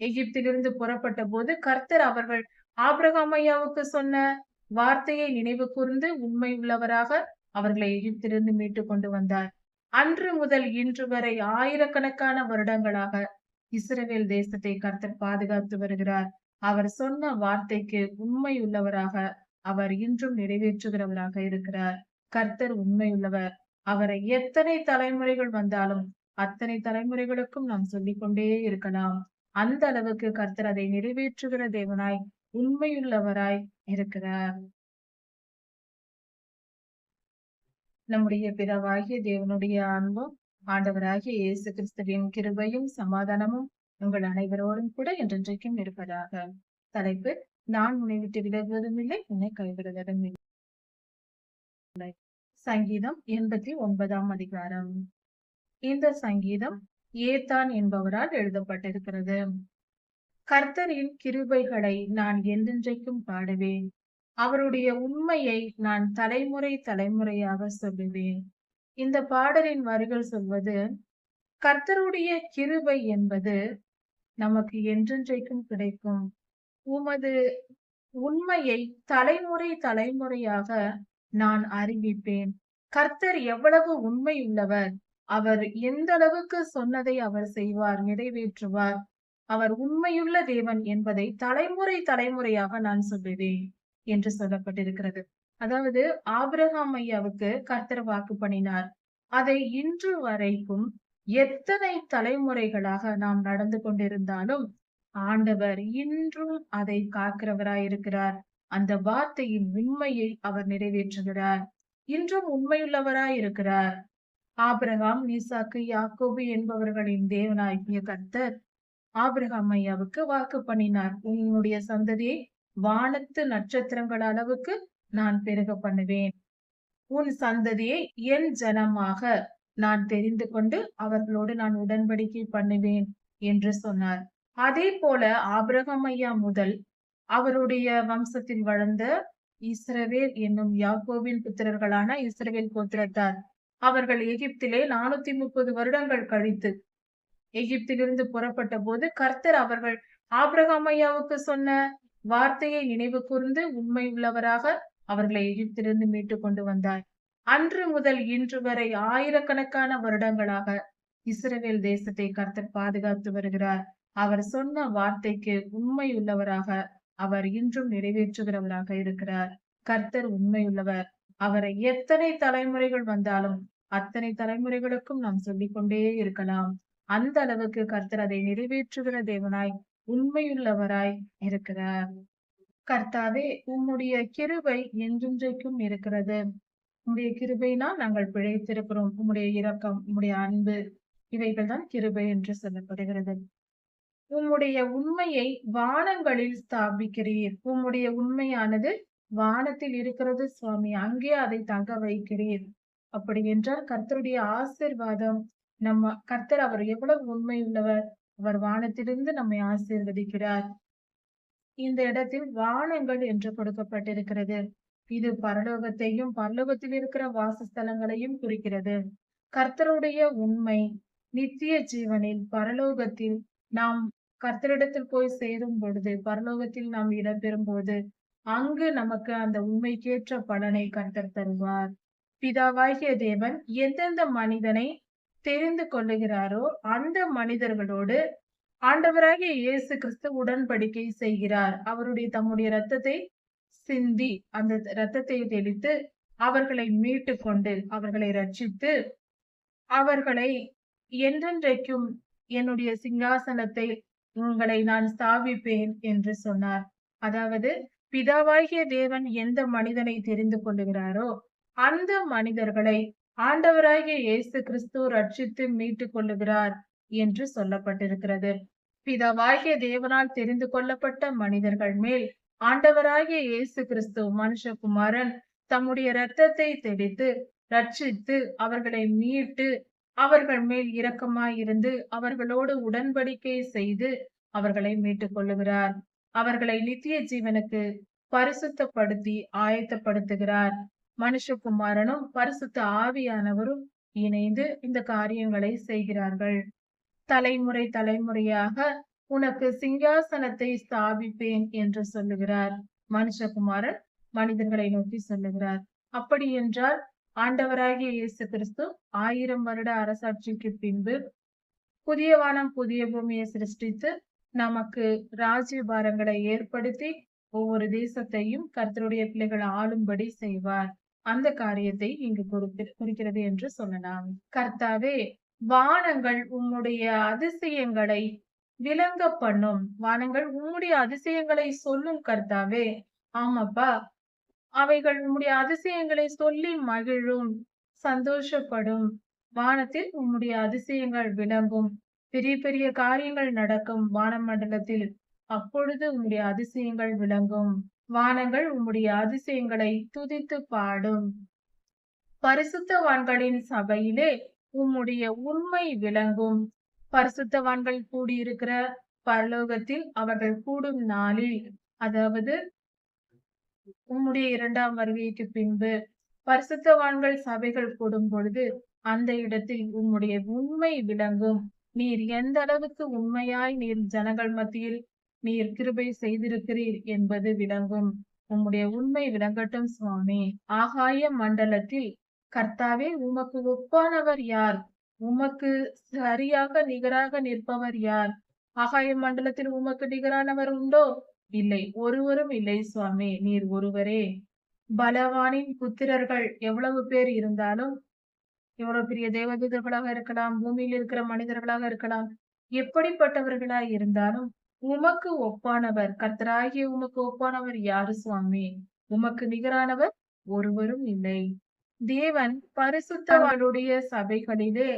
எகிப்திலிருந்து புறப்பட்ட போது கர்த்தர் அவர்கள் ஆபிரகாம் ஐயாவுக்கு சொன்ன வார்த்தையை நினைவு கூர்ந்து உண்மை உள்ளவராக அவர்களை எகிப்திலிருந்து மீட்டு கொண்டு வந்தார். அன்று முதல் இன்று வரை ஆயிரக்கணக்கான வருடங்களாக இஸ்ரவேல் தேசத்தை கர்த்தர் பாதுகாத்து வருகிறார். அவர் சொன்ன வார்த்தைக்கு உண்மை உள்ளவராக அவர் இன்றும் நிறைவேற்றுகிறவராக இருக்கிறார். கர்த்தர் உண்மையுள்ளவர். அவரை எத்தனை தலைமுறைகள் வந்தாலும் அத்தனை தலைமுறைகளுக்கும் நாம் சொல்லிக்கொண்டே இருக்கலாம். அந்த அளவுக்கு கர்த்தர் அதை நிறைவேற்றுகிற தேவனாய் உண்மையுள்ளவராய் இருக்கிறார். நம்முடைய பிதாவாகிய தேவனுடைய அன்பும் ஆண்டவராகிய இயேசு கிறிஸ்துவின் கிருபையும் சமாதானமும் உங்கள் அனைவரோடும் கூட என்றென்றைக்கும் இருப்பதாக. தலைப்பு: நான் உன்னை விட்டு விலகுவதும் இல்லை, உன்னை கைவிடுவதும் இல்லை. சங்கீதம் 89ஆம் அதிகாரம். இந்த சங்கீதம் ஏத்தான் என்பவரால் எழுதப்பட்டிருக்கிறது. கர்த்தரின் கிருபைகளை நான் என்றென்றைக்கும் பாடுவேன். அவருடைய உண்மையை நான் தலைமுறை தலைமுறையாக சொல்லுவேன். இந்த பாடலின் வரிகள் சொல்வது, கர்த்தருடைய கிருபை என்பது நமக்கு என்றென்றைக்கும் கிடைக்கும். உமது உண்மையை தலைமுறை தலைமுறையாக நான் அறிவிப்பேன். கர்த்தர் எவ்வளவு உண்மை உள்ளவர். அவர் எந்த அளவுக்கு சொன்னதை அவர் செய்வார், நிறைவேற்றுவார். அவர் உண்மையுள்ள தேவன் என்பதை தலைமுறை தலைமுறையாக நான் சொல்லுவேன் என்று சொல்லப்பட்டிருக்கிறது. அதாவது ஆபிரகாம் ஐயாவுக்கு கர்த்தர் வாக்கு பண்ணினார். அதை இன்று வரைக்கும் எத்தனை தலைமுறைகளாக நாம் நடந்து கொண்டிருந்தாலும் ஆண்டவர் இன்றும் அதை காக்கிறவராயிருக்கிறார். அந்த வார்த்தையின் உண்மையை அவர் நிறைவேற்றுகிறார். இன்றும் உண்மையுள்ளவராயிருக்கிறார். ஆபிரகாம், ஈசாக்கு, யாக்கோபு என்பவர்களின் தேவனாகிய கர்த்தர் ஆபிரகாம் ஐயாவுக்கு வாக்கு பண்ணினார். உன்னுடைய சந்ததியை வானத்து நட்சத்திரங்கள் அளவுக்கு நான் பெருக பண்ணுவேன். உன் சந்ததியை என் ஜனமாக நான் தெரிந்து கொண்டு அவர்களோடு நான் உடன்படிக்கை பண்ணுவேன் என்று சொன்னார். அதே போல ஆபிரகாம் ஐயா முதல் அவருடைய வம்சத்தில் வளர்ந்த இஸ்ரவேல் என்னும் யாக்கோபின் புத்திரர்களான இஸ்ரவேல் கோத்திரத்தார், அவர்கள் எகிப்திலே 430 வருடங்கள் கழித்து எகிப்திலிருந்து புறப்பட்ட போது கர்த்தர் அவர்கள் ஆபிரகாம் ஐயாவுக்கு சொன்ன வார்த்தையை நினைவு கூர்ந்து உண்மை உள்ளவராக அவர்களை எகிப்திலிருந்து மீட்டு கொண்டு வந்தார். அன்று முதல் இன்று வரை ஆயிரக்கணக்கான வருடங்களாக இஸ்ரவேல் தேசத்தை கர்த்தர் பாதுகாத்து வருகிறார். அவர் சொன்ன வார்த்தைக்கு உண்மை உள்ளவராக அவர் இன்றும் நிறைவேற்றுகிறவராக இருக்கிறார். கர்த்தர் உண்மையுள்ளவர். அவரை எத்தனை தலைமுறைகள் வந்தாலும் அத்தனை தலைமுறைகளுக்கும் நாம் சொல்லிக்கொண்டே இருக்கலாம். அந்த அளவுக்கு கர்த்தர் அதை நிறைவேற்றுகிற தேவனாய் உண்மையுள்ளவராய் இருக்கிறார். கர்த்தாவே, உம்முடைய கிருபை என்றென்றைக்கும் இருக்கிறது. உம்முடைய கிருபையினால் நாங்கள் பிழைத்திருக்கிறோம். உம்முடைய இரக்கம், உம்முடைய அன்பு, இவைகள் தான் கிருபை என்று சொல்லப்படுகிறது. உம்முடைய உண்மையை வானங்களில் ஸ்தாபிக்கிறீர். உம்முடைய உண்மையானது வானத்தில் இருக்கிறது சுவாமி, அங்கே அதை தங்க வைக்கிறீர். அப்படி என்றால் கர்த்தருடைய ஆசீர்வாதம், நம்ம கர்த்தர் அவர் எவ்வளவு உண்மை உள்ளவர். அவர் வானத்திலிருந்து நம்மை ஆசீர்வதிக்கிறார். இந்த இடத்தில் வானங்கள் என்று கொடுக்கப்பட்டிருக்கிறது. இது பரலோகத்தையும் பரலோகத்தில் இருக்கிற வாசஸ்தலங்களையும் குறிக்கிறது. கர்த்தருடைய உண்மை நித்திய ஜீவனில் பரலோகத்தில் நாம் கர்த்தரிடத்தில் போய் சேரும் பொழுது, பரலோகத்தில் நாம் இடம்பெறும் போது அங்கு நமக்கு அந்த உண்மைக்கேற்ற பலனை கர்த்தர் தருவார். பிதாவாகிய தேவன் எந்தெந்த மனிதனை தெரிந்து கொள்ளுகிறாரோ அந்த மனிதர்களோடு ஆண்டவராகிய இயேசு கிறிஸ்து உடன்படிக்கை செய்கிறார். அவருடைய தம்முடைய இரத்தத்தை சிந்தி, அந்த இரத்தத்தை தெளித்து அவர்களை மீட்டு கொண்டு அவர்களை ரட்சித்து அவர்களை என்றென்றைக்கும் என்னுடைய சிங்காசனத்தை உங்களை நான் ஸ்தாபிப்பேன் என்று சொன்னார். அதாவது பிதாவாகிய தேவன் எந்த மனிதனை தெரிந்து கொள்ளுகிறாரோ அந்த மனிதர்களை ஆண்டவராகிய இயேசு கிறிஸ்து ரட்சித்து மீட்டு கொள்ளுகிறார் என்று சொல்லப்பட்டிருக்கிறது. பிதாவாகிய தேவனால் தெரிந்து கொள்ளப்பட்ட மனிதர்கள் மேல் ஆண்டவராகிய இயேசு கிறிஸ்து மனுஷகுமாரன் தம்முடைய இரத்தத்தை தெளித்து ரட்சித்து அவர்களை மீட்டு அவர்கள் மேல் இரக்கமாயிருந்து அவர்களோடு உடன்படிக்கை செய்து அவர்களை மீட்டுக் கொள்ளுகிறார். அவர்களை நித்திய ஜீவனுக்கு பரிசுத்தப்படுத்தி ஆயத்தப்படுத்துகிறார். மனுஷகுமாரனும் பரிசுத்த ஆவியானவரும் இணைந்து இந்த காரியங்களை செய்கிறார்கள். தலைமுறை தலைமுறையாக உனக்கு சிங்காசனத்தை ஸ்தாபிப்பேன் என்று சொல்லுகிறார். மனுஷகுமாரன் மனிதர்களை நோக்கி சொல்லுகிறார். அப்படி என்றால் ஆண்டவராகிய இயேசு கிறிஸ்து 1000 வருட அரசாட்சிக்கு பின்பு புதிய வானம் புதிய பூமியை சிருஷ்டித்து நமக்கு ராஜ்யபாரங்களை ஏற்படுத்தி ஒவ்வொரு தேசத்தையும் கர்த்தருடைய பிள்ளைகள் ஆளும்படி செய்வார். அந்த காரியத்தை இங்கு குறிக்கிறது என்று சொல்லலாம். கர்த்தாவே, வானங்கள் உம்முடைய அதிசயங்களை விளங்க பண்ணும். வானங்கள் உம்முடைய அதிசயங்களை சொல்லும் கர்த்தாவே. ஆமாப்பா, அவைகள் உம்முடைய அதிசயங்களை சொல்லி மகிழும், சந்தோஷப்படும். வானத்தில் உம்முடைய அதிசயங்கள் விளங்கும். பெரிய பெரிய காரியங்கள் நடக்கும் வானமண்டலத்தில். அப்பொழுது உம்முடைய அதிசயங்கள் விளங்கும். வானங்கள் உம்முடைய அதிசயங்களை துதித்து பாடும். பரிசுத்தவான்களின் சபையிலே உம்முடைய உண்மை விளங்கும். பரிசுத்தவான்கள் கூடியிருக்கிற பரலோகத்தில் அவர்கள் கூடும் நாளில், அதாவது உம்முடைய 2ஆம் வருகைக்கு பின்பு பரிசுத்தவான்கள் சபைகள் கூடும் பொழுது அந்த இடத்தில் உம்முடைய உண்மை விளங்கும். நீர் எந்த அளவுக்கு உண்மையாய் நீர் ஜனங்கள் மத்தியில் நீர் கிருபை செய்திருக்கிறீர் என்பது விளங்கும். உம்முடைய உண்மை விளங்கட்டும் சுவாமி. ஆகாய மண்டலத்தில் கர்த்தாவே, உமக்கு ஒப்பானவர் யார்? உமக்கு சரியாக நிகராக நிற்பவர் யார்? ஆகாய மண்டலத்தில் உமக்கு நிகரானவர் உண்டோ? இல்லை, ஒருவரும் இல்லை சுவாமி, நீர் ஒருவரே. பலவானின் புத்திரர்கள் எவ்வளவு பேர் இருந்தாலும், எவ்வளவு பெரிய தேவதூதர்களாக இருக்கலாம், பூமியில் இருக்கிற மனிதர்களாக இருக்கலாம், எப்படிப்பட்டவர்களாய் இருந்தாலும் உமக்கு ஒப்பானவர், கர்த்தராகிய உமக்கு ஒப்பானவர் யாரு சுவாமி? உமக்கு நிகரானவர் ஒருவரும் இல்லை. தேவன் பரிசுத்தவான்களுடைய சபைகளிலே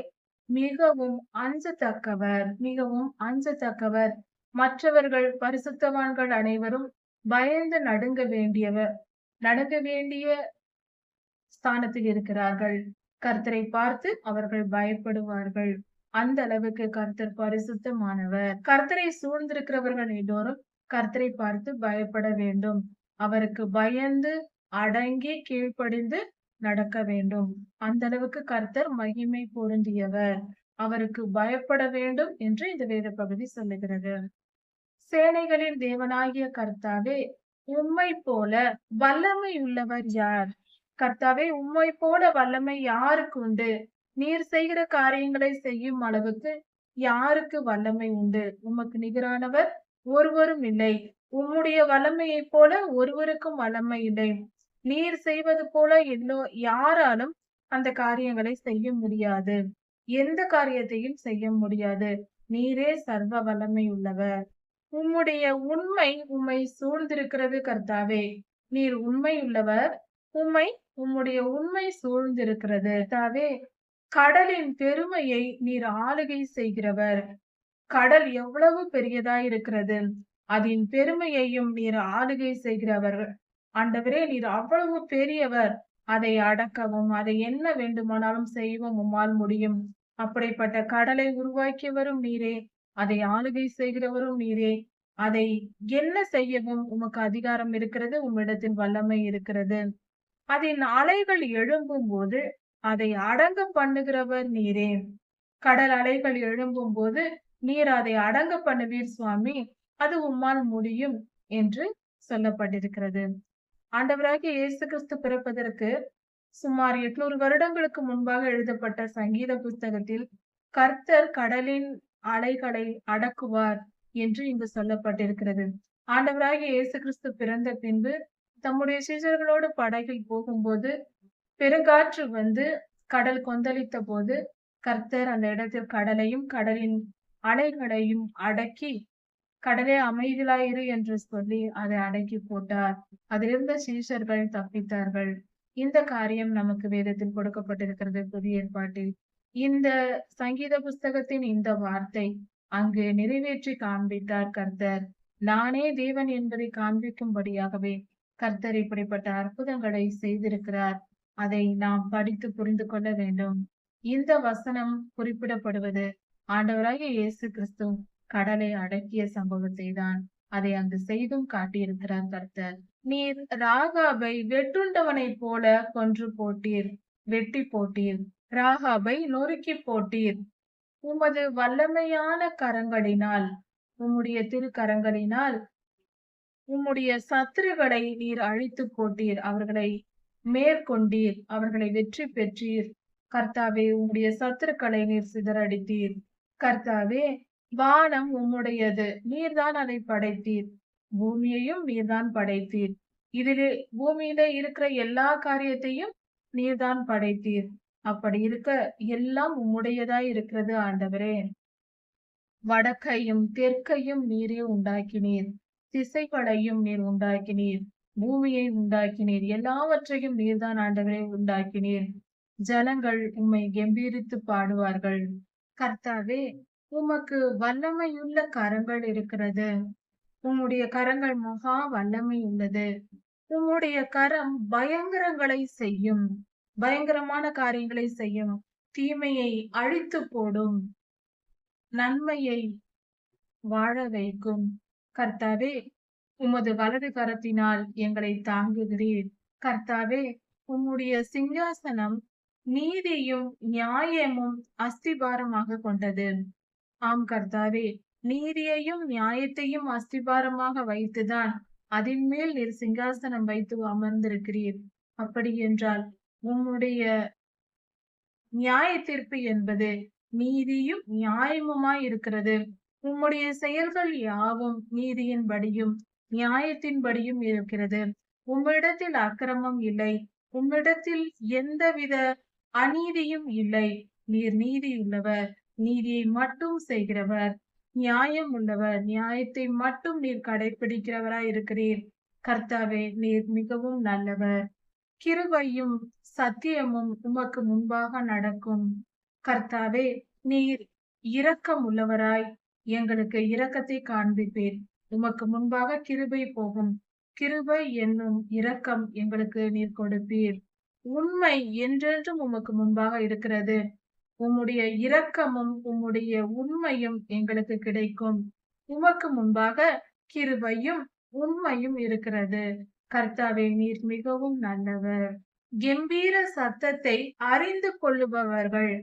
மிகவும் அஞ்சத்தக்கவர், மிகவும் அஞ்சத்தக்கவர். மற்றவர்கள் பரிசுத்தவான்கள் அனைவரும் பயந்து நடுங்க வேண்டிய ஸ்தானத்தில் இருக்கிறார்கள். கர்த்தரை பார்த்து அவர்கள் பயப்படுவார்கள். அந்த அளவுக்கு கர்த்தர் பரிசுத்தமானவர். கர்த்தரை சூழ்ந்திருக்கிறவர்கள் எல்லோரும் கர்த்தரை பார்த்து பயப்பட வேண்டும். அவருக்கு பயந்து அடங்கி கீழ்ப்படிந்து நடக்க வேண்டும். அந்த அளவுக்கு கர்த்தர் மகிமை பொருந்தியவர். அவருக்கு பயப்பட வேண்டும் என்று இந்த வேத பகுதி சொல்லுகிறது. சேனைகளின் தேவனாகிய கர்த்தாவே, உம்மை போல வல்லமை உள்ளவர் யார்? கர்த்தாவே, உம்மை போல வல்லமை யாருக்கு உண்டு? நீர் செய்கிற காரியங்களை செய்யும் அளவுக்கு யாருக்கு வல்லமை உண்டு? உமக்கு நிகரானவர் ஒருவரும் இல்லை. உம்முடைய வல்லமையைப் போல ஒருவருக்கும் வல்லமை இல்லை. நீர் செய்வது போல யாராலும் அந்த காரியங்களை செய்ய முடியாது. எந்த காரியத்தையும் செய்ய முடியாது. நீரே சர்வ வல்லமை உள்ளவர். உம்முடைய உண்மை உம்மை சூழ்ந்திருக்கிறது கர்த்தாவே. நீர் உண்மை உள்ளவர். உம்முடைய உண்மை சூழ்ந்திருக்கிறது கர்த்தாவே. கடலின் பெருமையை நீர் ஆளுகை செய்கிறவர். கடல் எவ்வளவு பெரியதாய் இருக்கிறது, அதன் பெருமையையும் நீர் ஆளுகை செய்கிறவர். ஆண்டவரே, நீர் அவ்வளவு பெரியவர். அதை அடக்கவும், அதை என்ன வேண்டுமானாலும் செய்யவும் உம்மால் முடியும். அப்படிப்பட்ட கடலை உருவாக்கியவரும் நீரே, அதை ஆளுகை செய்கிறவரும் நீரே. அதை என்ன செய்யவும் உமக்கு அதிகாரம் இருக்கிறது, உம்மிடத்தில் வல்லமை இருக்கிறது. அதன் அலைகள் எழும்பும் போது அதை அடங்க பண்ணுகிறவர் நீரே. கடல் அலைகள் எழும்பும் போது நீர் அதை அடங்க பண்ணுவீர் சுவாமி. அது உம்மால் முடியும் என்று சொல்லப்பட்டிருக்கிறது. ஆண்டவராகிய இயேசு கிறிஸ்து பிறப்பதற்கு சுமார் 800 வருடங்களுக்கு முன்பாக எழுதப்பட்ட சங்கீத புஸ்தகத்தில் கர்த்தர் கடலின் அலைகளை அடக்குவார் என்று இங்கு சொல்லப்பட்டிருக்கிறது. ஆண்டவராகிய இயேசு கிறிஸ்து பிறந்த பின்பு தம்முடைய சீஷர்களோடு படகில் போகும்போது பெருங்காற்று வந்து கடல் கொந்தளித்த போது கர்த்தர் அந்த இடத்தில் கடலையும் கடலின் அலைகளையும் அடக்கி, கடலே அமைதியாயிரு என்று சொல்லி அதை அடக்கி போட்டார். அதிலிருந்த சீஷர்கள் தப்பித்தார்கள். இந்த காரியம் நமக்கு வேதத்தில் கொடுக்கப்பட்டிருக்கிறது புதிய ஏற்பாட்டில். இந்த சங்கீத புஸ்தகத்தின் இந்த வார்த்தை அங்கு நிறைவேற்றி காண்பித்தார் கர்த்தர். நானே தேவன் என்பதை காண்பிக்கும்படியாகவே கர்த்தர் இப்படிப்பட்ட அற்புதங்களை செய்திருக்கிறார். அதை நாம் படித்து புரிந்து கொள்ள வேண்டும். இந்த வசனம் குறிப்பிடப்படுவது ஆண்டவராகிய இயேசு கிறிஸ்து கடலை அடக்கிய சம்பவத்தை தான். அதை அங்கு செய்தும் காட்டியிருக்கிறார் கர்த்தர். நீர் ராகாபை வெட்டுண்டவனைப் போல கொன்று போட்டீர், வெட்டி போட்டீர். ராகாபை நொறுக்கி போட்டீர். உமது வல்லமையான கரங்களினால் உம்முடைய திருக்கரங்களினால் உம்முடைய சத்துருக்களை நீர் அழித்துப் போட்டீர். அவர்களை மேற்கொண்டீர். அவர்களை வெற்றி பெற்றீர். கர்த்தாவே, உம்முடைய சத்துருக்களை நீர் சிதறடித்தீர். கர்த்தாவே, வானம் உம்முடையது. நீர்தான் அதை படைத்தீர். பூமியையும் நீர்தான் படைத்தீர். இதிலே பூமியிலே இருக்கிற எல்லா காரியத்தையும் நீர்தான் படைத்தீர். அப்படி இருக்க எல்லாம் உம்முடையதாய் இருக்கிறது ஆண்டவரே. வடக்கையும் தெற்கையும் நீரே உண்டாக்கினீர். திசைகளையும் நீர் உண்டாக்கினீர். பூமியை உண்டாக்கினீர். எல்லாவற்றையும் நீர்தான் ஆண்டவரே உண்டாக்கினீர். ஜனங்கள் உம்மை கெம்பீரித்து பாடுவார்கள். கர்த்தாவே, உமக்கு வல்லமையுள்ள கரங்கள் இருக்கிறது. உம்முடைய கரங்கள் மகா வல்லமை உள்ளது. உம்முடைய கரம் பயங்கரங்களை செய்யும். பயங்கரமான காரியங்களை செய்யும். தீமையை அழித்து போடும். நன்மையை வாழ வைக்கும். கர்த்தாவே, உமது வலது கரத்தினால் எங்களை தாங்குகிறீர். கர்த்தாவே, உம்முடைய சிங்காசனம் நீதியும் நியாயமும் அஸ்திபாரமாக கொண்டது. ஆம் கர்த்தாவே, நீதியையும் நியாயத்தையும் அஸ்திபாரமாக வைத்துதான் அதின் மேல் நீர் சிங்காசனம் வைத்து அமர்ந்திருக்கிறீர். அப்படி என்றால் உம்முடைய நியாய தீர்ப்பு என்பது நீதியும் நியாயமுமாய் இருக்கிறது. உம்முடைய செயல்கள் யாவும் நீதியின்படியும் நியாயத்தின்படியும் இருக்கிறது. உம்மிடத்தில் அக்கிரமம் இல்லை. உம்மிடத்தில் எந்தவித அநீதியும் இல்லை. நீர் நீதியுள்ளவர். நீதியை மட்டும் செய்கிறவர். நியாயம் உள்ளவர். நியாயத்தை மட்டும் நீர் கடைபிடிக்கிறவராய் இருக்கிறீர். கர்த்தாவே, நீர் மிகவும் நல்லவர். கிருபையும் சத்தியமும் உமக்கு முன்பாக நடக்கும். கர்த்தாவே, நீர் இரக்கம் உள்ளவராய் எங்களுக்கு இரக்கத்தை காண்பிப்பீர். உமக்கு முன்பாக கிருபை போகும். கிருபை என்னும் இரக்கம் எங்களுக்கு நீர் கொடுப்பீர். உண்மை என்றென்றும் உமக்கு முன்பாக இருக்கிறது. உம்முடைய இரக்கமும் உம்முடைய உண்மையும் எங்களுக்கு கிடைக்கும். உமக்கு முன்பாக கிருபையும் உண்மையும் இருக்கிறது. கர்த்தாவே, நீர் மிகவும் நல்லவர். கெம்பீர சத்தத்தை அறிந்து கொள்ளுபவர்கள்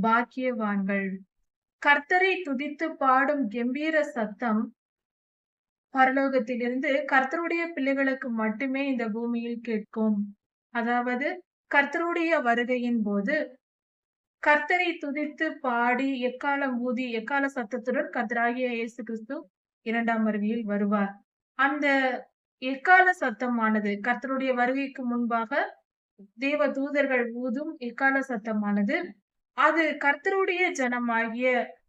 பாக்கியவான்கள். கர்த்தரை துதித்து பாடும் கெம்பீர சத்தம் பரலோகத்திலிருந்து கர்த்தருடைய பிள்ளைகளுக்கு மட்டுமே இந்த பூமியில் கேட்கும். அதாவது கர்த்தருடைய வருகையின் போது கர்த்தரை துதித்து பாடி எக்காலம் ஊதி எக்கால சத்தத்துடன் கர்த்தராகிய இயேசு கிறிஸ்து 2ஆம் வருகையில் வருவார். அந்த எக்கால சத்தமானது கர்த்தருடைய வருகைக்கு முன்பாக தேவ தூதர்கள் ஊதும் எக்கால சத்தமானது அது கர்த்தருடைய ஜனமாகிய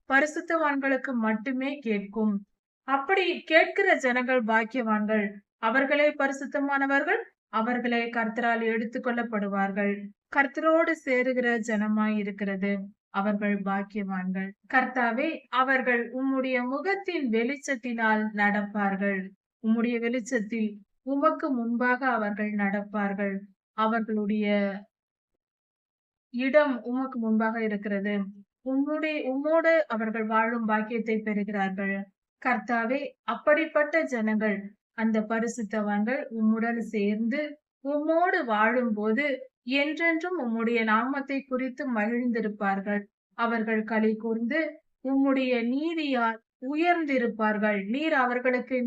பரிசுத்தவான்களுக்கு மட்டுமே கேட்கும். அப்படி கேட்கிற ஜனங்கள் பாக்கியவான்கள். அவர்களே பரிசுத்தமானவர்கள். அவர்களே கர்த்தரால் எடுத்துக் கொள்ளப்படுவார்கள். கர்த்தரோடு சேருகிற ஜனமாய் இருக்கிறது. அவர்கள் பாக்கியவான்கள். கர்த்தாவே, அவர்கள் உம்முடைய முகத்தின் வெளிச்சத்தினால் நடப்பார்கள். உம்முடைய வெளிச்சத்தில் உமக்கு முன்பாக அவர்கள் நடப்பார்கள். அவர்களுடைய இடம் உமக்கு முன்பாக இருக்கிறது. உம்மோடு அவர்கள் வாழும் பாக்கியத்தை பெறுகிறார்கள். கர்த்தாவே, அப்படிப்பட்ட ஜனங்கள், அந்த பரிசுத்தவான்கள் உம்முடன் சேர்ந்து உம்மோடு வாழும்போது என்றென்றும் உம்முடைய நாமத்தை குறித்து மகிழ்ந்திருப்பார்கள். அவர்கள் களி கூர்ந்து உம்முடைய நீதியால் உயர்ந்திருப்பார்கள். நீர் அவர்களுக்கு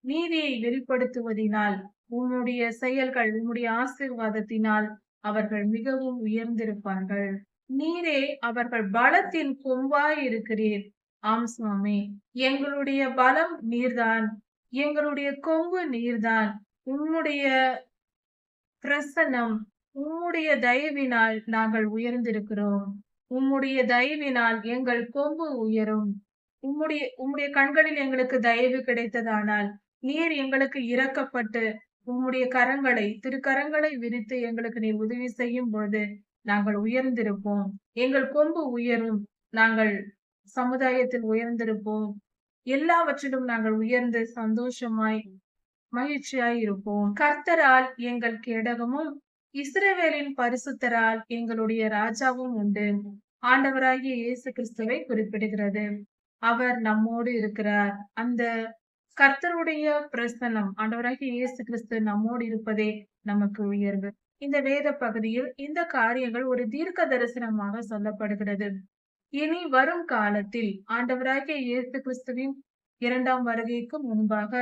நீதியை வெளிப்படுத்துவதினால் உம்முடைய செயல்கள் உம்முடைய ஆசீர்வாதத்தினால் அவர்கள் மிகவும் உயர்ந்திருப்பார்கள். நீரே அவர்கள் பலத்தின் கொம்பாய் இருக்கிறீர். ஆம் சுவாமி, எங்களுடைய பலம் நீர்தான். எங்களுடைய கொம்பு நீர்தான். உம்முடைய பிரசன்னம், உம்முடைய தயவினால் நாங்கள் உயர்ந்திருக்கிறோம். உம்முடைய தயவினால் எங்கள் கொம்பு உயரும். உம்முடைய கண்களில் எங்களுக்கு தயவு கிடைத்ததானால் நீர் எங்களுக்கு இரக்கப்பட்டு உம்முடைய திருக்கரங்களை விரித்து எங்களுக்கு நீர் உதவி செய்யும் பொழுது நாங்கள் உயர்ந்திருப்போம். எங்கள் கொம்பு உயரும். நாங்கள் சமுதாயத்தில் உயர்ந்திருப்போம். எல்லாவற்றிலும் நாங்கள் உயர்ந்து சந்தோஷமாய் மகிழ்ச்சியாய் இருப்போம். கர்த்தரால் எங்கள் கேடகமும் இஸ்ரவேலின் பரிசுத்தரால் எங்களுடைய ராஜாவும் உண்டு. ஆண்டவராகிய இயேசு கிறிஸ்துவை குறிப்பிடுகிறது. அவர் நம்மோடு இருக்கிறார். அந்த கர்த்தருடைய பிரசன்னம், ஆண்டவராகிய இயேசு கிறிஸ்து நம்மோடு இருப்பதே நமக்கு உயர்வு. இந்த வேத பகுதியில் இந்த காரியங்கள் ஒரு தீர்க்க தரிசனமாக சொல்லப்படுகிறது. இனி வரும் காலத்தில் ஆண்டவராகிய இயேசு கிறிஸ்துவின் 2ஆம் வருகைக்கு முன்பாக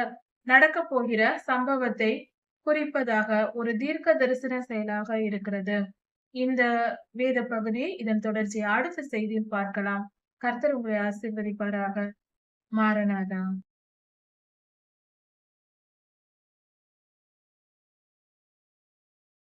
நடக்கப் போகிற சம்பவத்தை குறிப்பதாக ஒரு தீர்க்க தரிசன செயலாக இருக்கிறது. இந்த வேத பகுதி இதன் தொடர்ச்சியை அடுத்த செய்தியில் பார்க்கலாம். கர்த்தர் உங்களை ஆசீர்வதிப்பாராக. மாரநாதா.